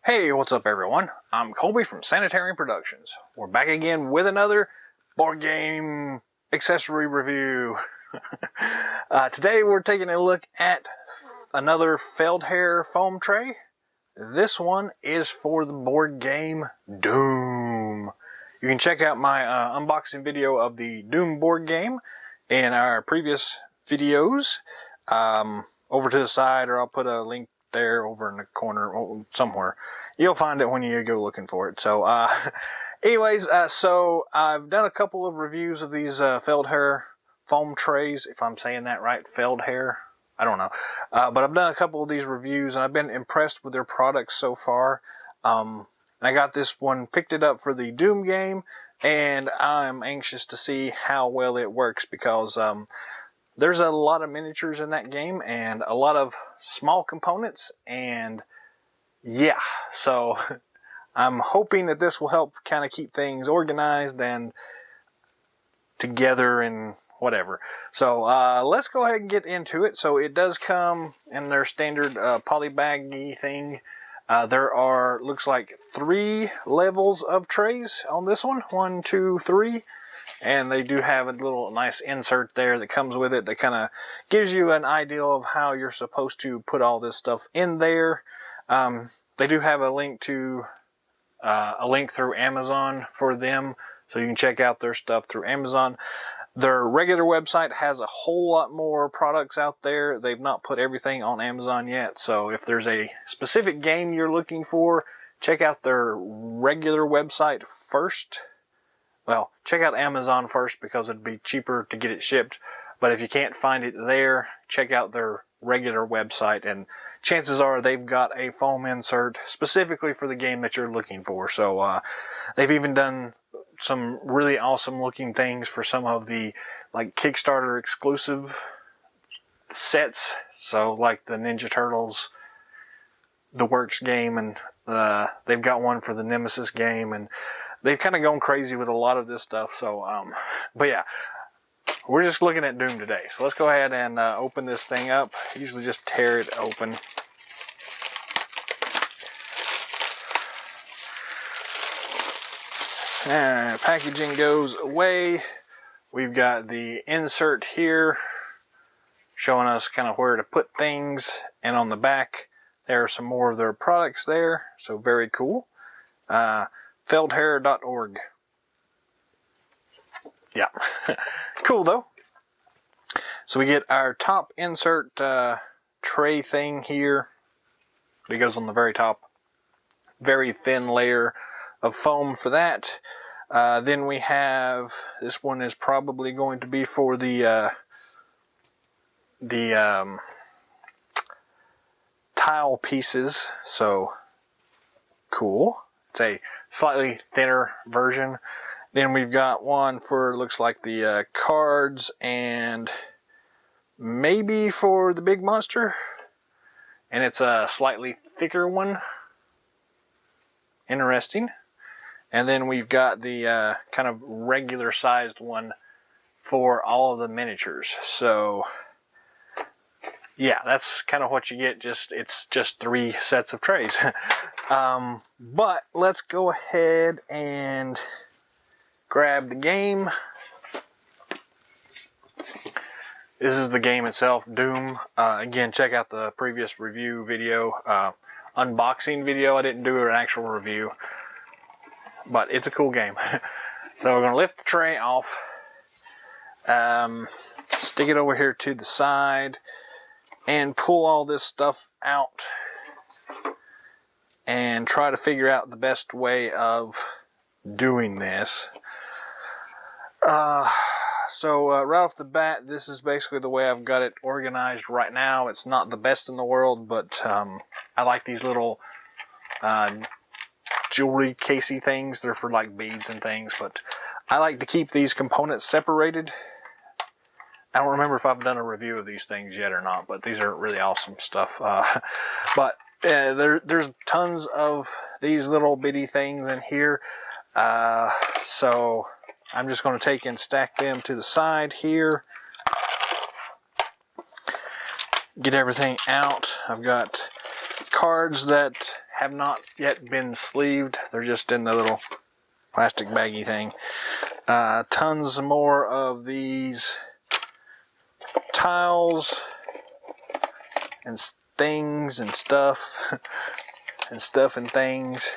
Hey, what's up everyone? I'm Colby from Sanitarium Productions. We're back again with another board game accessory review. Today we're taking a look at another Feldherr Foam Tray. This one is for the board game Doom. You can check out my unboxing video of the Doom board game in our previous videos over to the side, or I'll put a link there over in the corner somewhere. You'll find it when you go looking for it. So so I've done a couple of reviews of these Feldherr foam trays, if I'm saying that right. Feldherr, I don't know, but I've done a couple of these reviews and I've been impressed with their products so far. I got this one, picked it up for the Doom game, and I'm anxious to see how well it works, because there's a lot of miniatures in that game and a lot of small components, and yeah, so I'm hoping that this will help kind of keep things organized and together and whatever. So let's go ahead and get into it. So it does come in their standard polybaggy thing. There are, looks like 3 levels of trays on this one. 1, 2, 3. And they do have a little nice insert there that comes with it that kind of gives you an idea of how you're supposed to put all this stuff in there. They do have a link to a link through Amazon for them, so you can check out their stuff through Amazon. Their regular website has a whole lot more products out there. They've not put everything on Amazon yet, so if there's a specific game you're looking for, check out their regular website first. Well, check out Amazon first, because it'd be cheaper to get it shipped. But if you can't find it there, check out their regular website, and chances are they've got a foam insert specifically for the game that you're looking for. So they've even done some really awesome looking things for some of the like Kickstarter exclusive sets. So like the Ninja Turtles, the Works game, and they've got one for the Nemesis game, and they've kind of gone crazy with a lot of this stuff. So, but yeah, we're just looking at Doom today. So let's go ahead and open this thing up. Usually just tear it open. Packaging goes away. We've got the insert here showing us kind of where to put things. And on the back, there are some more of their products there. So very cool. Feldherr.org. Yeah. Cool though. So we get our top insert tray thing here. It goes on the very top. Very thin layer of foam for that. Then we have, this one is probably going to be for the tile pieces. So cool. It's a slightly thinner version. Then we've got one for, looks like the cards, and maybe for the big monster. And it's a slightly thicker one. Interesting. And then we've got the kind of regular sized one for all of the miniatures. So yeah, that's kind of what you get. It's just 3 sets of trays. But let's go ahead and grab the game. This is the game itself, Doom. Again, check out the previous review video, unboxing video. I didn't do an actual review, but it's a cool game. So we're going to lift the tray off, stick it over here to the side, and pull all this stuff out and try to figure out the best way of doing this. So right off the bat, this is basically the way I've got it organized right now. It's not the best in the world, but I like these little jewelry casey things. They're for like beads and things, but I like to keep these components separated. I don't remember if I've done a review of these things yet or not, but these are really awesome stuff. But there's tons of these little bitty things in here. So I'm just going to take and stack them to the side here. Get everything out. I've got cards that have not yet been sleeved. They're just in the little plastic baggy thing. Tons more of these tiles and things and stuff and things.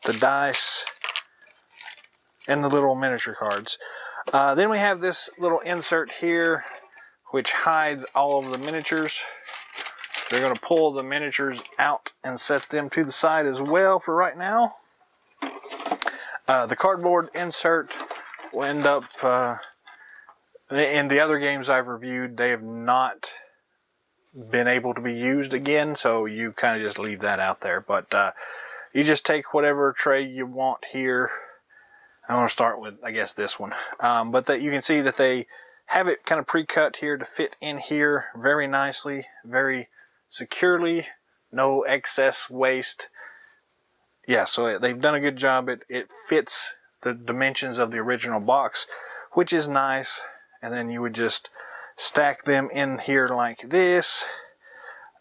The dice and the little miniature cards. Then we have this little insert here which hides all of the miniatures. So we're going to pull the miniatures out and set them to the side as well for right now. The cardboard insert will end up, in the other games I've reviewed, they have not been able to be used again, so you kind of just leave that out there. But you just take whatever tray you want here. I'm going to start with, I guess, this one. But that you can see that they have it kind of pre-cut here to fit in here very nicely, very securely, no excess waste. Yeah, so they've done a good job. It fits the dimensions of the original box, which is nice. And then you would just stack them in here like this.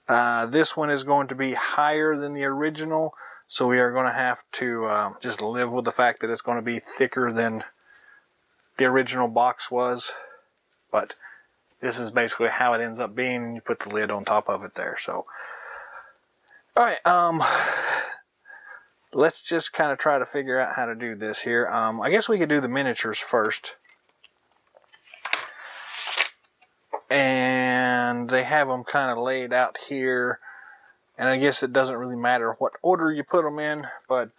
This one is going to be higher than the original, so we are going to have to just live with the fact that it's going to be thicker than the original box was. But this is basically how it ends up being. You put the lid on top of it there. So, all right. Let's just kind of try to figure out how to do this here. I guess we could do the miniatures first. And they have them kind of laid out here. And I guess it doesn't really matter what order you put them in, but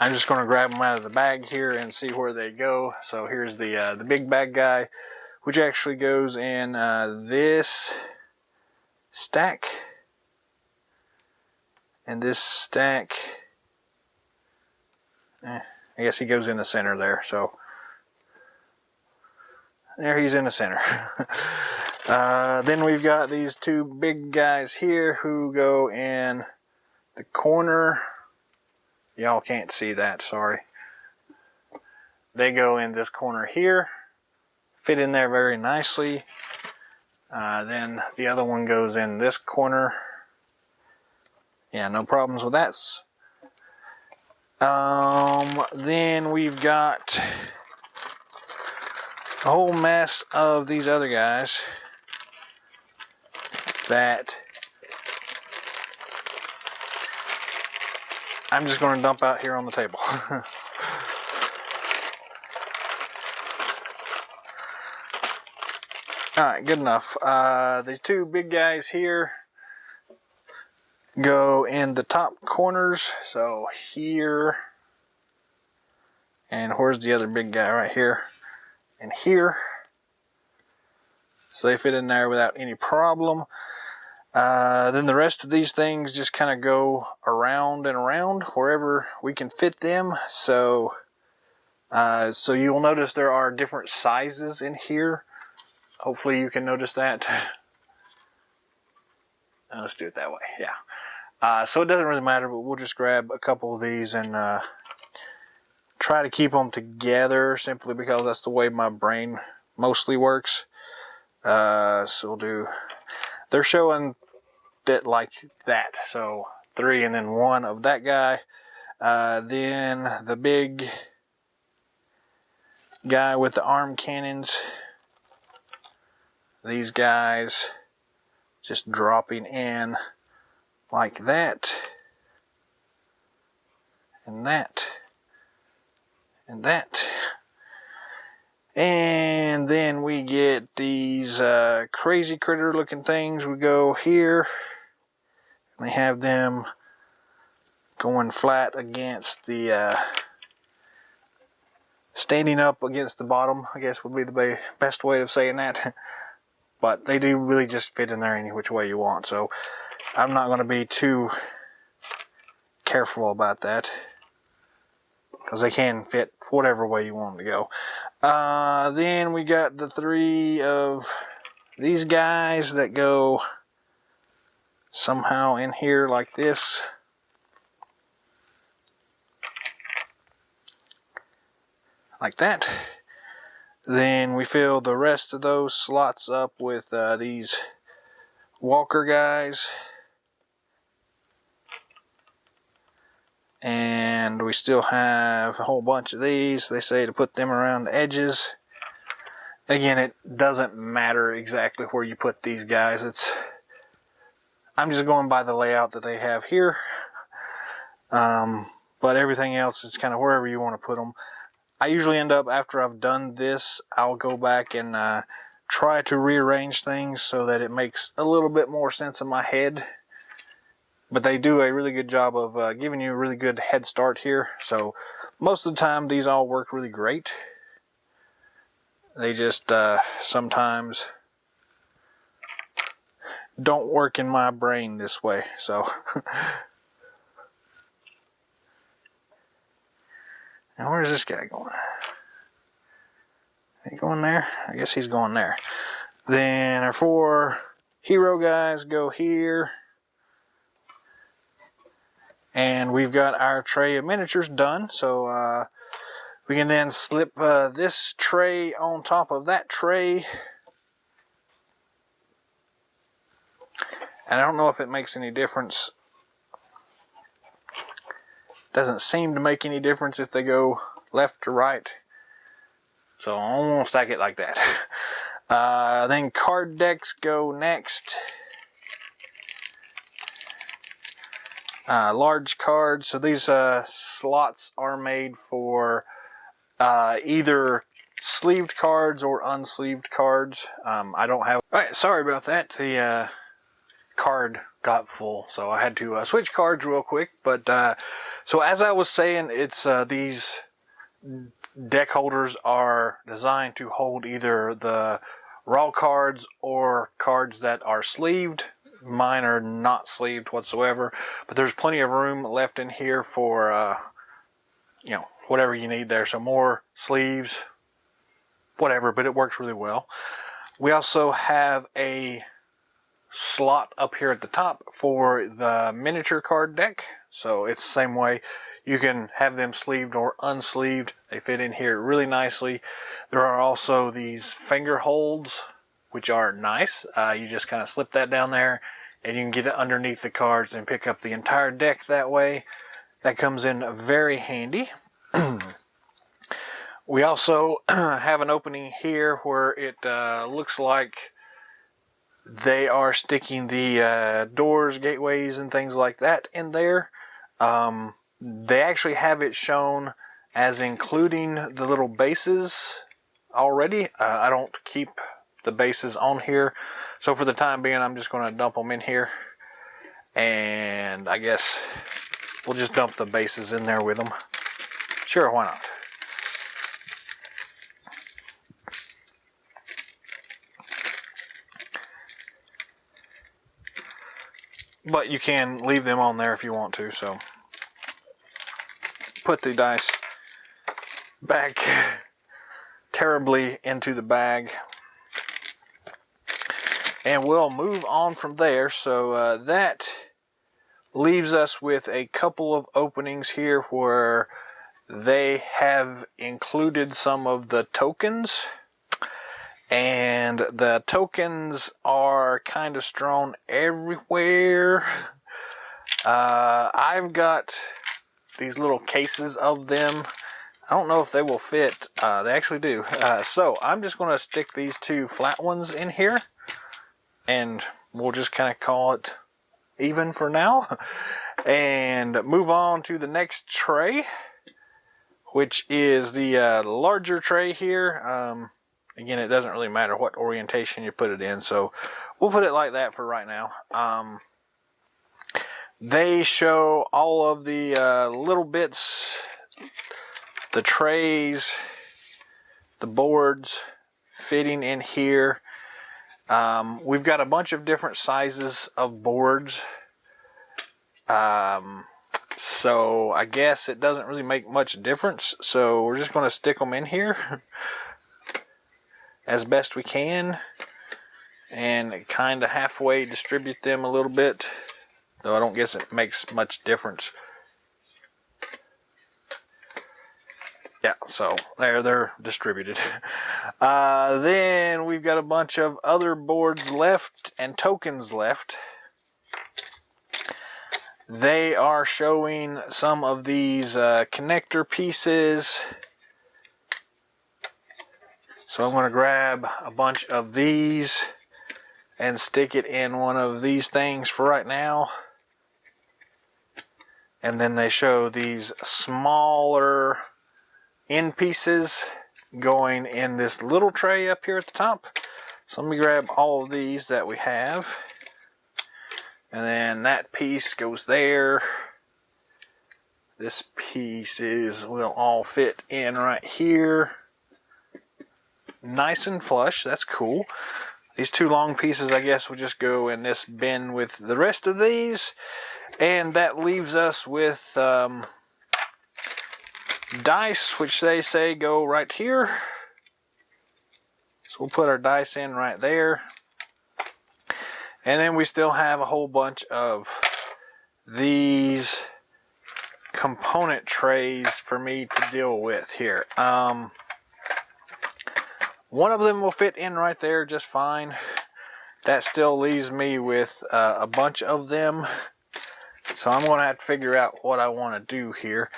I'm just going to grab them out of the bag here and see where they go. So here's the big bag guy, which actually goes in this stack and this stack. I guess he goes in the center there. So there, he's in the center. Then we've got these two big guys here who go in the corner. Y'all can't see that, sorry. They go in this corner here, fit in there very nicely. Then the other one goes in this corner. Yeah, no problems with that. Then we've got a whole mess of these other guys that I'm just going to dump out here on the table. Alright, good enough. These two big guys here go in the top corners. So here, and where's the other big guy? Right here and here. So they fit in there without any problem. Then the rest of these things just kind of go around and around wherever we can fit them. So you'll notice there are different sizes in here. Hopefully you can notice that. Let's do it that way, yeah. So it doesn't really matter, but we'll just grab a couple of these and try to keep them together simply because that's the way my brain mostly works. So we'll do, they're showing that like that. So 3 and then 1 of that guy. Then the big guy with the arm cannons. These guys just dropping in like that. And that. And that. And then we get these crazy critter looking things. We go here. And they have them going flat against the standing up against the bottom, I guess would be the best way of saying that. But they do really just fit in there any which way you want. So I'm not going to be too careful about that, because they can fit whatever way you want them to go. Then we got the 3 of these guys that go somehow in here like this. Like that. Then we fill the rest of those slots up with these walker guys. And we still have a whole bunch of these. They say to put them around the edges. Again, it doesn't matter exactly where you put these guys. I'm just going by the layout that they have here. But everything else is kind of wherever you want to put them. I usually end up, after I've done this, I'll go back and try to rearrange things so that it makes a little bit more sense in my head. But they do a really good job of giving you a really good head start here. So most of the time, these all work really great. They just sometimes don't work in my brain this way. So now where's this guy going? Is he going there? I guess he's going there. Then our 4 hero guys go here. And we've got our tray of miniatures done. So we can then slip this tray on top of that tray. And I don't know if it makes any difference. Doesn't seem to make any difference if they go left or right. So I'm going to stack it like that. Then card decks go next. Large cards. So these slots are made for either sleeved cards or unsleeved cards. I don't have... Alright, sorry about that. The card got full, so I had to switch cards real quick. But so as I was saying, it's these deck holders are designed to hold either the raw cards or cards that are sleeved. Mine are not sleeved whatsoever, but there's plenty of room left in here for you know, whatever you need there. So more sleeves, whatever, but it works really well. We also have a slot up here at the top for the miniature card deck. So it's the same way. You can have them sleeved or unsleeved. They fit in here really nicely. There are also these finger holds, which are nice. You just kind of slip that down there and you can get it underneath the cards and pick up the entire deck that way. That comes in very handy. We also have an opening here where it looks like they are sticking the doors, gateways, and things like that in there. They actually have it shown as including the little bases already. I don't keep the bases on here, so for the time being I'm just going to dump them in here, and I guess we'll just dump the bases in there with them. Sure, why not? But you can leave them on there if you want to. So put the dice back terribly into the bag, and we'll move on from there. So that leaves us with a couple of openings here where they have included some of the tokens, and the tokens are kind of strewn everywhere. I've got these little cases of them. I don't know if they will fit. They actually do. So I'm just going to stick these 2 flat ones in here, and we'll just kind of call it even for now, and move on to the next tray, which is the larger tray here. Again, it doesn't really matter what orientation you put it in, so we'll put it like that for right now. They show all of the little bits, the trays, the boards fitting in here. We've got a bunch of different sizes of boards. So I guess it doesn't really make much difference. So we're just going to stick them in here as best we can and kind of halfway distribute them a little bit. Though I don't guess it makes much difference. Yeah, Yeah, so they're distributed. Then we've got a bunch of other boards left and tokens left. They are showing some of these connector pieces. So I'm going to grab a bunch of these and stick it in one of these things for right now. And then they show these smaller end pieces going in this little tray up here at the top. So let me grab all of these that we have. And then that piece goes there. This pieces will all fit in right here. Nice and flush, that's cool. These two long pieces, I guess, will just go in this bin with the rest of these. And that leaves us with dice, which they say go right here. So we'll put our dice in right there. And then we still have a whole bunch of these component trays for me to deal with here. One of them will fit in right there just fine. That still leaves me with a bunch of them. So I'm going to have to figure out what I want to do here.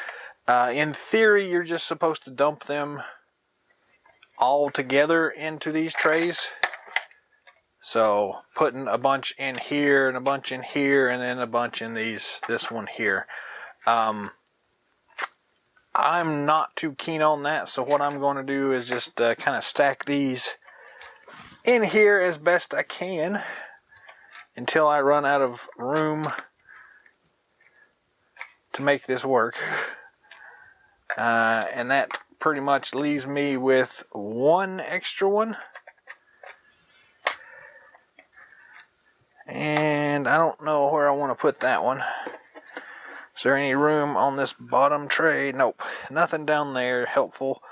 In theory, you're just supposed to dump them all together into these trays. So putting a bunch in here and a bunch in here and then a bunch in this one here. I'm not too keen on that, so what I'm going to do is just kind of stack these in here as best I can until I run out of room to make this work. And that pretty much leaves me with one extra one. And I don't know where I want to put that one. Is there any room on this bottom tray? Nope, nothing down there helpful.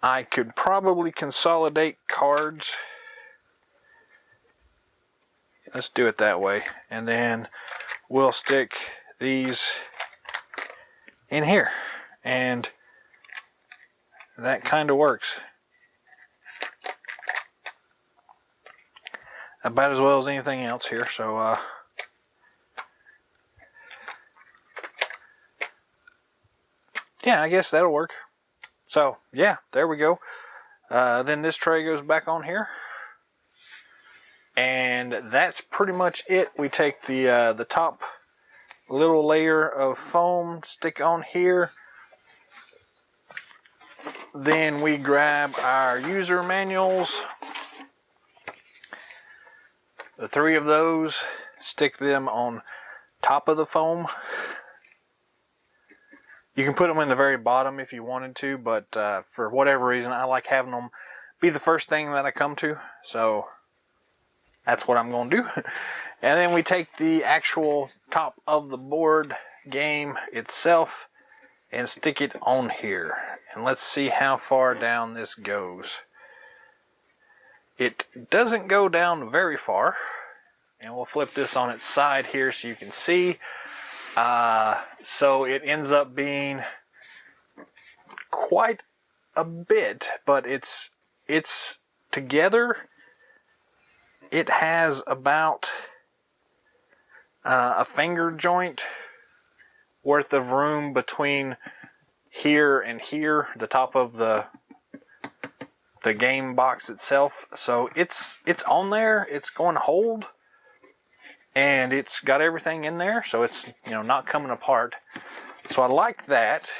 I could probably consolidate cards. Let's do it that way. And then we'll stick these in here. And that kind of works. About as well as anything else here, so yeah, I guess that'll work. So yeah, there we go. Then this tray goes back on here, and that's pretty much it. We take the top little layer of foam, stick on here. Then we grab our user manuals. The three of those, stick them on top of the foam. You can put them in the very bottom if you wanted to, but for whatever reason, I like having them be the first thing that I come to. So that's what I'm going to do. And then we take the actual top of the board game itself and stick it on here. And let's see how far down this goes. It doesn't go down very far, and we'll flip this on its side here so you can see. So it ends up being quite a bit, but it's together. It has about a finger joint worth of room between here and here, the top of the game box itself. So it's on there, it's going to hold, and it's got everything in there, so it's, you know, not coming apart. So I like that.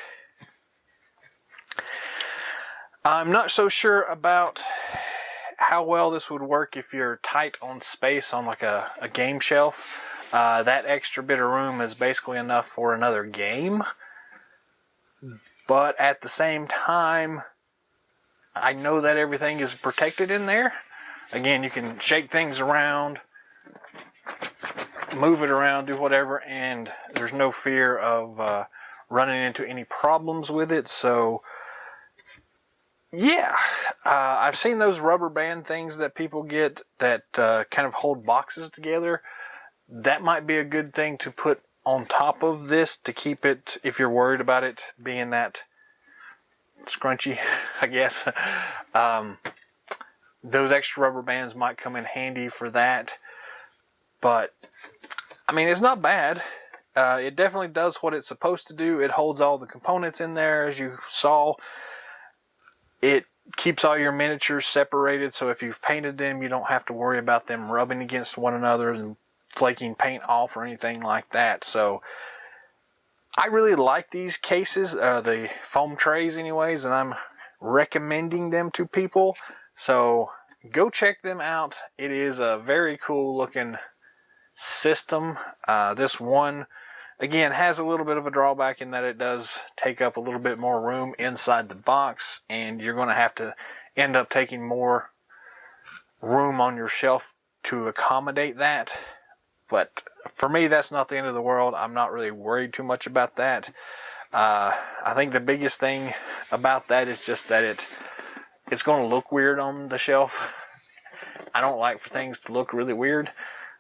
I'm not so sure about how well this would work if you're tight on space on like a game shelf. That extra bit of room is basically enough for another game, but at the same time, I know that everything is protected in there. Again, you can shake things around, move it around, do whatever, and there's no fear of running into any problems with it. So yeah, I've seen those rubber band things that people get that kind of hold boxes together. That might be a good thing to put on top of this to keep it, if you're worried about it being that scrunchy, I guess. Those extra rubber bands might come in handy for that. But, I mean, it's not bad. It definitely does what it's supposed to do. It holds all the components in there, as you saw. It keeps all your miniatures separated, so if you've painted them, you don't have to worry about them rubbing against one another and flaking paint off or anything like that. So I really like these cases, the foam trays anyways, and I'm recommending them to people. So go check them out. It is a very cool looking system. This one, again, has a little bit of a drawback in that it does take up a little bit more room inside the box, and you're going to have to end up taking more room on your shelf to accommodate that. But for me, that's not the end of the world. I'm not really worried too much about that. I think the biggest thing about that is just that it's going to look weird on the shelf. I don't like for things to look really weird.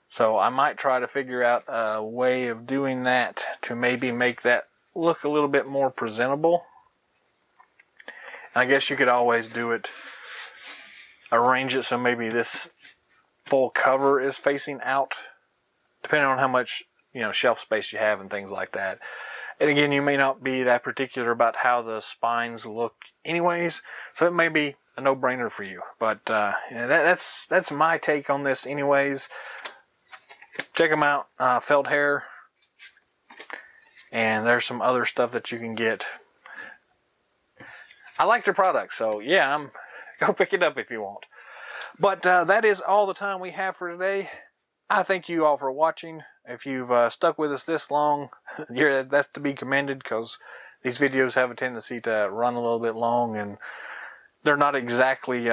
So I might try to figure out a way of doing that to maybe make that look a little bit more presentable. And I guess you could always do it, arrange it so maybe this full cover is facing out, depending on how much, shelf space you have and things like that. And again, you may not be that particular about how the spines look anyways, so it may be a no-brainer for you. But that's my take on this anyways. Check them out, Feldherr, and there's some other stuff that you can get. I like their products, so yeah, go pick it up if you want. But that is all the time we have for today. I thank you all for watching. If you've stuck with us this long, that's to be commended, because these videos have a tendency to run a little bit long, and they're not exactly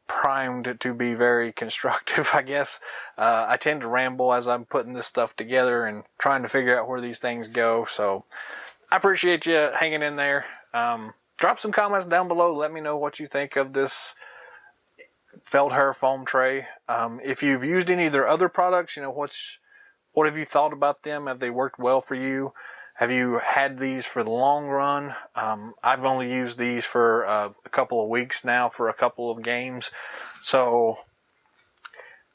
primed to be very constructive, I guess. I tend to ramble as I'm putting this stuff together and trying to figure out where these things go. So I appreciate you hanging in there. Drop some comments down below. Let me know what you think of this Feldherr foam tray. If you've used any of their other products, what have you thought about them? Have they worked well for you? Have you had these for the long run? I've only used these for a couple of weeks now for a couple of games. So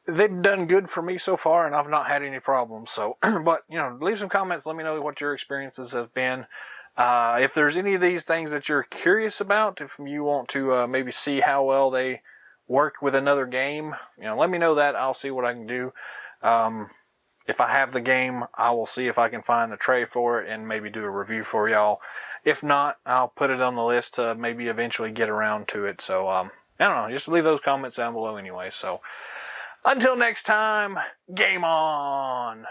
they've done good for me so far, and I've not had any problems. So, but, leave some comments. Let me know what your experiences have been. If there's any of these things that you're curious about, if you want to maybe see how well they work with another game, let me know that. I'll see what I can do. If I have the game, I will see if I can find the tray for it and maybe do a review for y'all. If not, I'll put it on the list to maybe eventually get around to it. So, I don't know. Just leave those comments down below anyway. So, until next time, game on!